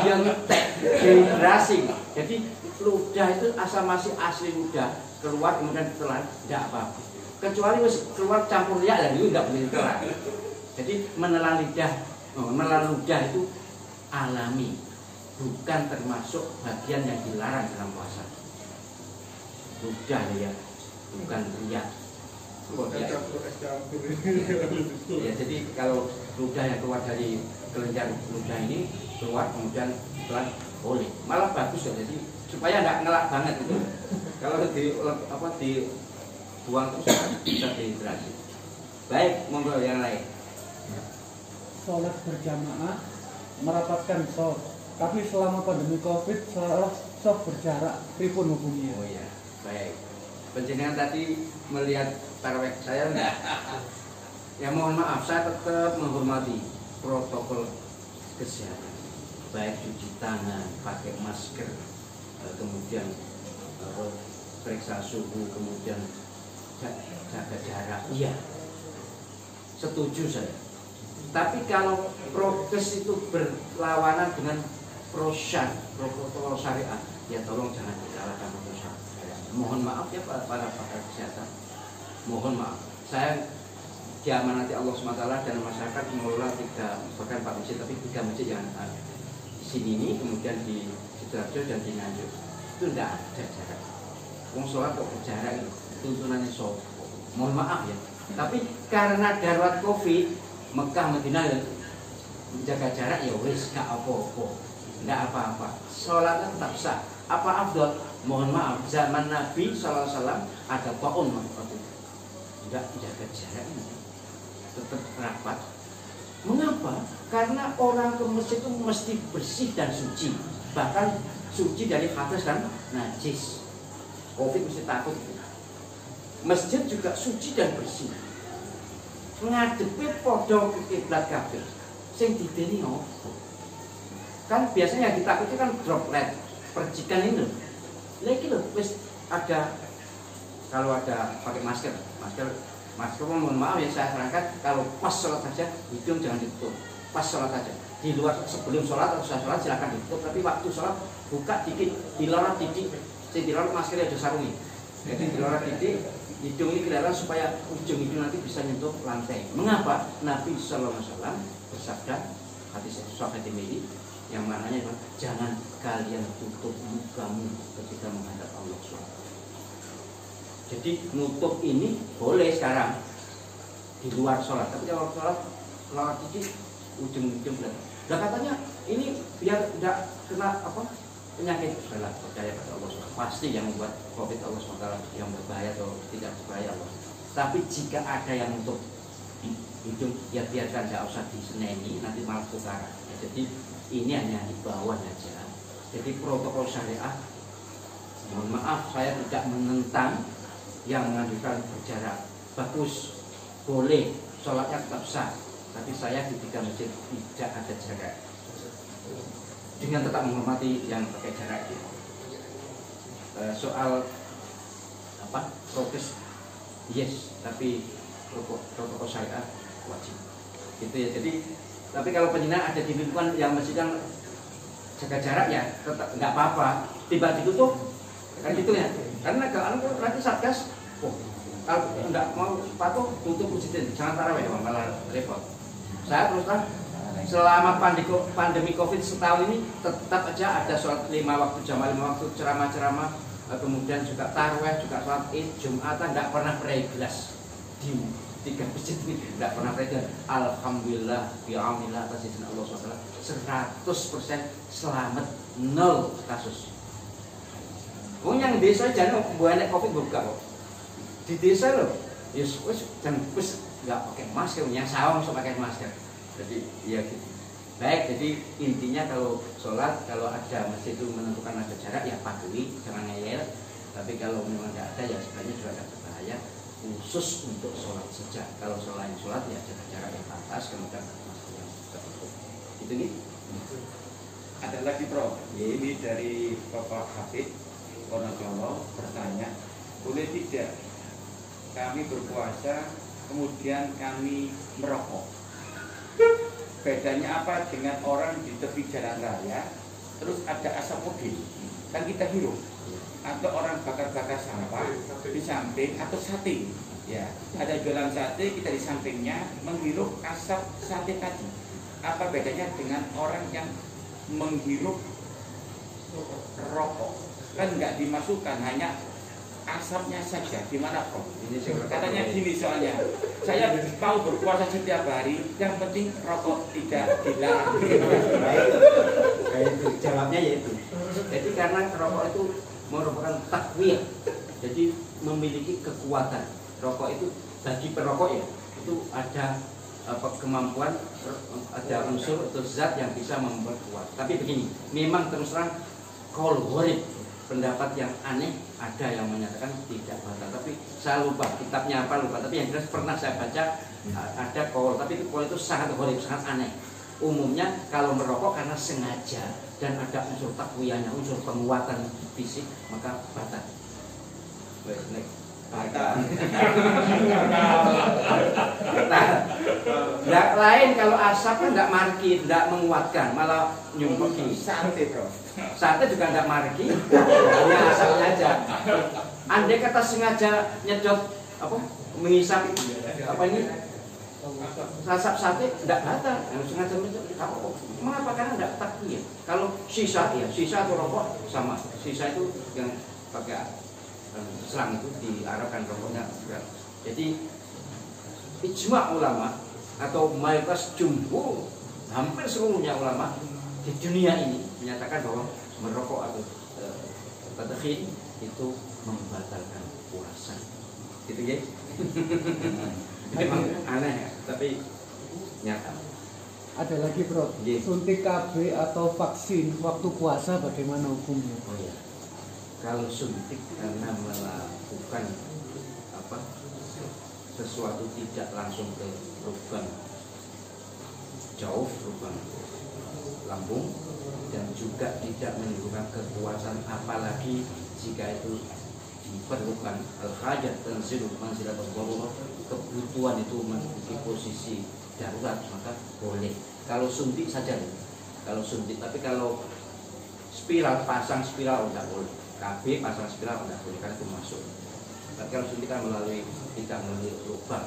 Dia ngetek, dehidrasi. Jadi ludah itu asal masih asli ludah keluar kemudian ditelan, tidak apa-apa. Kecuali keluar campur liak dan itu tidak boleh ditelan. Jadi menelan ludah itu alami, bukan termasuk bagian yang dilarang dalam puasa. Ludah ya, bukan liak. Ya, jadi kalau ludah yang keluar dari kelenjar ludah ini keluar kemudian ditelan boleh, malah bagus ya. Jadi supaya nggak ngelak banget itu. Kalau dibuang terus bisa dehidrasi. Baik, monggo yang lain. Sholat berjamaah merapatkan shaf, tapi selama pandemi Covid shaf berjarak, pripun hukumnya? Oh ya, baik. Penjenengan tadi melihat tarawih saya enggak? Ya mohon maaf, saya tetap menghormati protokol kesehatan. Baik cuci tangan, pakai masker, kemudian periksa suhu, kemudian jaga jarak. Iya, setuju saya. Tapi kalau prokes itu berlawanan dengan protokol syariat, ya tolong jangan dikalahkan protokol syariat. Mohon maaf ya para pakar kesehatan. Mohon maaf. Saya diamanati Allah SWT dan masyarakat mengelola 3 bahkan 4 masjid, tapi 3 masjid yang ada di sini ini, kemudian di Sidoarjo dan di Nganjuk. Itu tidak ada jarak. Wong sholat kok berjarak itu tuntunannya sopo. Mohon maaf ya. Tapi karena darurat Covid, Mekah Madinah menjaga jarak ya wis gak apa-apa. Enggak apa-apa. Sholatnya tetap sah. Apa afdol? Mohon maaf, zaman Nabi SAW ada taun waktu itu. Enggak jaga jarak ini. Tetap rapat. Mengapa? Karena orang ke masjid itu mesti bersih dan suci. Bahkan suci dari hadas dan najis. Covid mesti takut. Masjid juga suci dan bersih. Ngadepi podo ke kiblat kabeh. Sing dideni opo? Kan biasanya yang ditakuti kan droplet, percikan ini loh. Lagi loh, wis ada kalau ada pakai masker mohon maaf ya, saya sarankan kalau pas sholat saja hidung jangan ditutup. Pas sholat saja. Di luar sebelum sholat atau setelah sholat silakan ditutup, tapi waktu sholat buka dikit, dilorot dikit. Dilorot maskernya ada sarungnya. Jadi dilorot dikit, hidung ini kelihatan supaya ujung hidung nanti bisa nyentuh lantai. Mengapa? Nabi SAW bersabda hadis Sahih Tirmidzi yang mananya adalah jangan kalian tutup mukamu ketika menghadap Allah SWT. Jadi nutup ini boleh sekarang di luar sholat, tapi kalau sholat dikit ujung-ujung kelihatan. Nah katanya ini biar tidak kena penyakit, adalah percaya pada Allah SWT. Pasti yang membuat Covid Allah SWT yang berbahaya atau tidak berbahaya Allah. Tapi jika ada yang untuk hidung, ya biarkan, tidak usah diseneni, nanti malah tukaran. Ya, jadi ini hanya di bawah saja. Jadi protokol syariah mohon maaf saya tidak menentang yang menganjurkan berjarak. Bagus, boleh, sholatnya tetap sah. Tapi saya di 3 masjid tidak ada jarak. Dengan tetap menghormati yang pakai jarak. Soal apa prokes, yes, tapi protokol syariah wajib. Gitu ya. Jadi, tapi kalau penjinak ada di lingkungan yang masjid yang jaga jarak ya tetap nggak apa-apa. Tiba ditutup kan gitu ya. Karena kalau nanti satgas, kalau nggak mau patuh tutup masjid, jangan tarawih malah repot. Saya terus terang selama pandemi COVID setahun ini tetap aja ada sholat 5 waktu, jamaah 5 waktu, ceramah-ceramah, kemudian juga tarawih, juga sholat id, jumatan, nggak pernah gelas di 3 masjid ini, nggak pernah gelas. Alhamdulillah, bi'aunillah atas izin Allah SWT 100% selamat, 0 kasus. Yang desa jangan banyak COVID buka kok. Di desa loh, yes, jangan nggak pakai masker, yang sawah masuk pakai masker. Jadi ya gitu. Baik, jadi intinya kalau sholat, kalau ada masjid itu menentukan ada jarak ya patuhi, jangan ngeyel. Tapi kalau memang tidak ada ya sebenarnya juga ada berbahaya khusus untuk sholat saja. Kalau selain sholat ya jaga jarak yang pantas, kemudian masker yang tertutup. Gitu nih. Ada lagi Prof, ini dari Bapak Hafid Wonokromo bertanya, boleh tidak kami berpuasa kemudian kami merokok? Bedanya apa dengan orang di tepi jalan raya terus ada asap mobil, kan kita hirup, atau orang bakar-bakar sampah di samping, atau sate ya, ada jualan sate, kita di sampingnya menghirup asap sate tadi. Apa bedanya dengan orang yang menghirup rokok? Kan nggak dimasukkan, hanya asapnya saja. Gimana Prof? Katanya gini, soalnya saya mau berpuasa setiap hari, yang penting rokok tidak dilarang. Itu jawabnya yaitu. Jadi karena rokok itu merupakan takwiyah, jadi memiliki kekuatan. Rokok itu bagi perokok ya, itu ada kemampuan, ada unsur atau zat yang bisa membuat kuat. Tapi begini, memang terus terang qaul gharib, pendapat yang aneh, ada yang menyatakan tidak batal. Tapi saya lupa kitabnya apa, lupa. Tapi yang jelas pernah saya baca ada qaul, tapi qaul itu sangat gharib, sangat aneh. Umumnya kalau merokok karena sengaja dan ada unsur takwiyahnya, unsur penguatan fisik, maka batal. Nah, lain kalau asap kan nggak marki, nggak menguatkan, malah nyumpeki. Sate Prof, Sate juga nggak marki, hanya asapnya aja. Andai kata sengaja nyedot apa, mengisap apa ini asap sate, nggak batal. Sengaja menyedot, mengapa? Karena nggak takwiyah. Kalau sisa ya, sisa atau rokok sama. Sisa itu yang pakai selang itu diarahkan rokoknya. Jadi ijma ulama atau mayoritas jumhur, hampir seluruhnya ulama di dunia ini menyatakan bahwa merokok atau tadkhin itu membatalkan puasa. Gitu ya. Memang aneh ya, tapi nyata. Ada lagi Bro, suntik KB atau vaksin waktu puasa bagaimana hukumnya? Oh ya, kalau suntik karena melakukan apa sesuatu tidak langsung ke lubang jauh, lubang lambung, dan juga tidak menimbulkan kekuatan, apalagi jika itu diperlukan al-hajat tanzilu manzilatul darurah, kebutuhan itu memiliki posisi darurat, maka boleh. Kalau suntik saja, kalau suntik. Tapi kalau spiral, pasang spiral tidak boleh. KB pasang spiral tidak boleh karena itu masuk. Tapi kalau suntik kan tidak melalui lubang,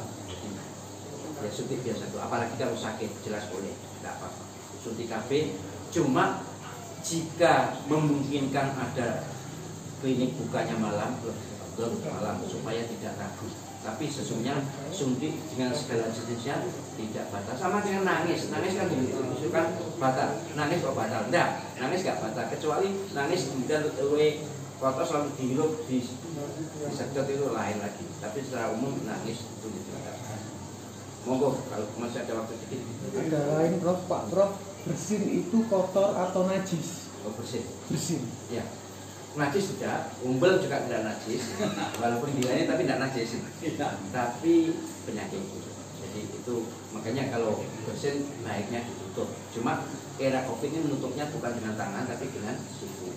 ya suntik biasa itu. Apalagi kalau sakit jelas boleh, tidak apa-apa. Suntik KB cuma jika memungkinkan ada klinik bukanya malam supaya tidak ragu. Tapi sesungguhnya suntik dengan segala jenisnya tidak batal. Sama dengan nangis kan diusulkan batal. Nangis kok batal? Tidak, nangis nggak batal kecuali nangis kemudian kotor selalu dihirup, disedot itu lain lagi. Tapi secara umum nangis itu tidak. Monggo kalau masih ada waktu sedikit. Ada lain Prof, Pak Prof, bersin itu kotor atau najis? Oh, bersin. Bersin. Ya. najis tidak, umbel juga tidak najis, walaupun bilangnya tapi tidak najis, tapi penyakit. Jadi itu makanya kalau bersin baiknya ditutup. Cuma era COVID ini menutupnya bukan dengan tangan tapi dengan siku.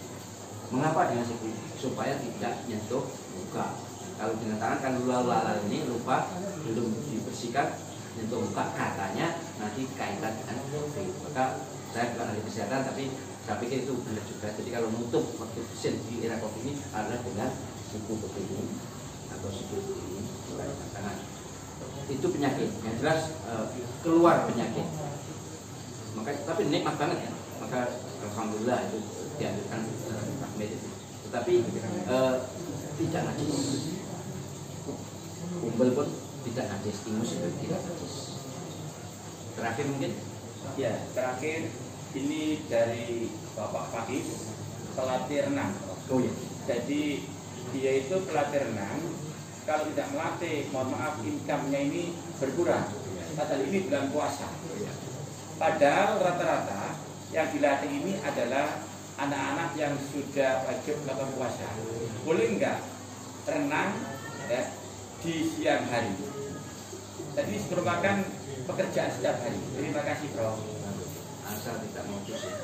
Mengapa dengan siku? Supaya tidak nyentuh muka. Kalau dengan tangan kan lala ini lupa belum dibersihkan nyentuh muka, katanya nanti kaitan dengan COVID. Maka saya bukan ahli kesehatan tapi saya pikir itu benar juga. Jadi kalau nutup waktu bersin di era COVID ini adalah dengan siku begini atau siku begini mulai tangan. Itu penyakit yang jelas, keluar penyakit. Maka tapi nikmat banget ya. Maka alhamdulillah itu dianjurkan medis. Tetapi tidak najis. Umbel pun tidak najis, ingus itu tidak najis. Terakhir mungkin? Ya, terakhir ini dari Bapak Faiz, pelatih renang. Oh ya. Jadi dia itu pelatih renang. Kalau tidak melatih, mohon maaf, income-nya ini berkurang. Padahal ini bulan puasa. Padahal rata-rata yang dilatih ini adalah anak-anak yang sudah wajib melakukan puasa. Boleh enggak renang ya, di siang hari? Jadi merupakan pekerjaan setiap hari. Terima kasih, Bro. Asal tidak modus ya.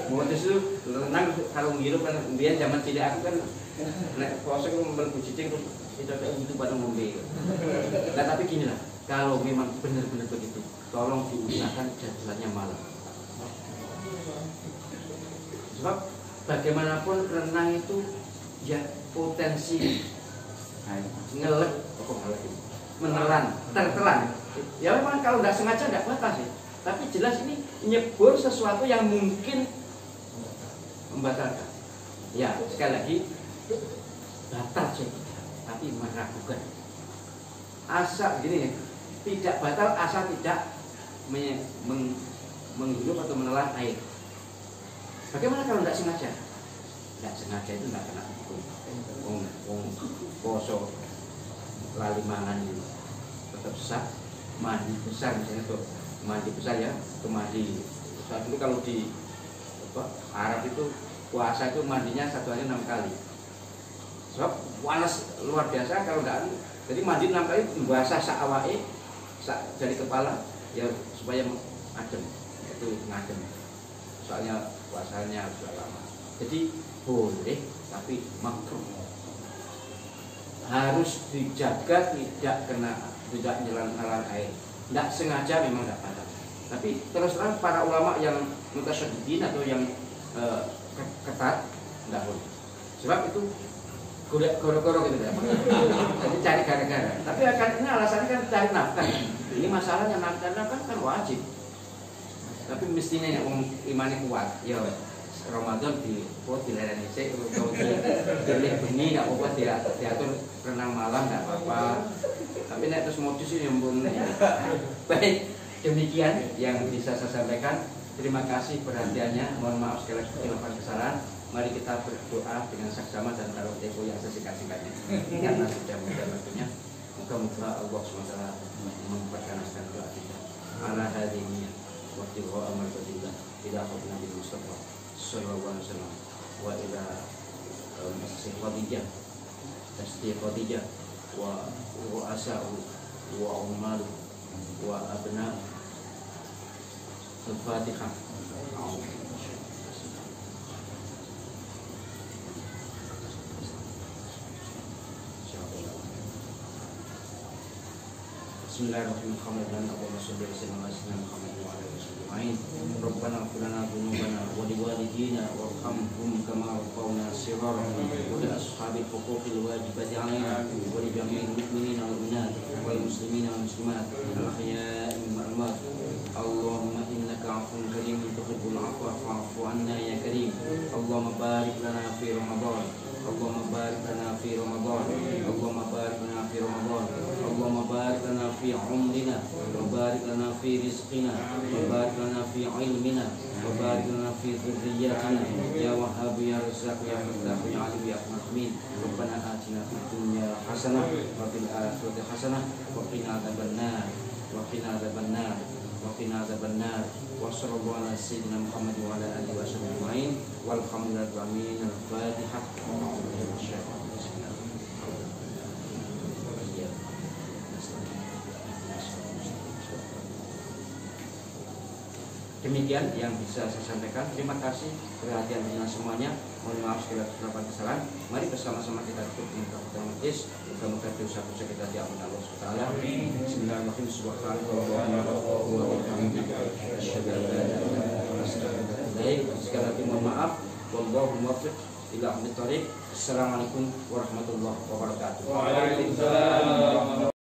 Modus itu renang kalau ngirup kan biar zaman cilik aku kan nek puasa ku mlebu cicing terus itu pada ngombe. Nah, tapi gini lah, kalau memang benar-benar begitu, tolong diusahakan jadwalnya malam. Sebab bagaimanapun renang itu ya potensi ngelek, menelan, tertelan. Ya memang kalau nggak sengaja nggak batas ya. Tapi jelas ini nyebur sesuatu yang mungkin membatalkan. Ya sekali lagi batal sih, tapi meragukan. Asal gini ya, tidak batal asal tidak menghirup atau menelan air. Bagaimana kalau nggak sengaja? Nggak sengaja itu nggak kena hukum. Poso lali mangan itu tetap sah. Mandi besar misalnya tuh, mandi besar ya, itu mandi. Saat dulu kalau di Arab itu puasa itu mandinya satu hari 6 kali. Sebab panas luar biasa kalau nggak, jadi mandi 6 kali basah sak awake, dari kepala ya supaya adem, itu ngadem. Soalnya puasanya sudah lama. Jadi boleh tapi makruh. Harus dijaga tidak nyelan air. Tidak sengaja memang tidak batal. Tapi terus terang para ulama yang mutasyadidin atau yang ketat tidak boleh. Sebab itu goro-goro gitu ya. Jadi cari gara-gara. Tapi ini alasannya kan cari nafkah. Ini masalahnya nafkah kan wajib. Tapi mestinya yang imannya kuat. Ya Ramadan dibuat di lereng isi, kalau pilih benih nggak apa-apa, diatur renang malam nggak apa-apa. Tapi nek terus modus ini yang baik. Demikian yang bisa saya sampaikan. Terima kasih perhatiannya. Mohon maaf sekali lagi kalau kesalahan. Mari kita berdoa dengan saksama dan taruh tempo yang sesingkat-singkatnya. Karena sudah mudah waktunya. Moga-moga Allah SWT memperkenankan doa kita. Ala hadiniya wa tiwa amal badillah ila khutna bin Mustafa sallallahu alaihi wasallam wa ila masjid Khadijah wa asa'u wa umaru wa abna al-Fatihah. Bismillahirrahmanirrahim. Allahumma shalli ala sayyidina Muhammad wa ala alihi ajma'in. Rabbana ighfir lana dhunubana wa liwalidina warhamhum kama rabbawna shighara wa li ashabil huquqil wajibati 'alaina wa li jami'il mu'minina wal mu'minat wal muslimina wal muslimat al ahya'i minhum wal amwat. Allahumma innaka 'afuwwun karimun tuhibbul 'afwa fa'fu 'anna ya karim. Allahumma barik lana fi Ramadan. Allahumma barik lana fi Ramadan. Allahumma barik lana fi Ramadan. Allahumma barik lana fi umrina wa barik lana fi rizqina wa barik lana fi ilmina wa barik lana fi dhurriyyatina ya Wahhab ya Razzaq ya Fattah ya Alim ya Rahmin. Rabbana atina fid dunya hasanah wa fil akhirati hasanah wa qina adzabannar wa qina adzabannar. Wa sallallahu ala sayyidina Muhammad wa ala alihi wasallam. Walhamdulillahi rabbil alamin. Al-Fatihah. Demikian yang bisa saya sampaikan. Terima kasih perhatian dengan semuanya. Mohon maaf segala kesalahan. Mari bersama-sama kita tutup dengan kata majlis. Mudah-mudahan dosa-dosa kita diampuni Allah Subhanahu wa taala. Bismillahirrahmanirrahim. Subhanallah wa bihamdihi asyhadu an la ilaha illa anta astaghfiruka wa atubu ilaik. Sekali lagi mohon maaf. Wallahu muwaffiq ila aqwamit thoriq. Assalamualaikum warahmatullahi wabarakatuh. Waalaikumsalam.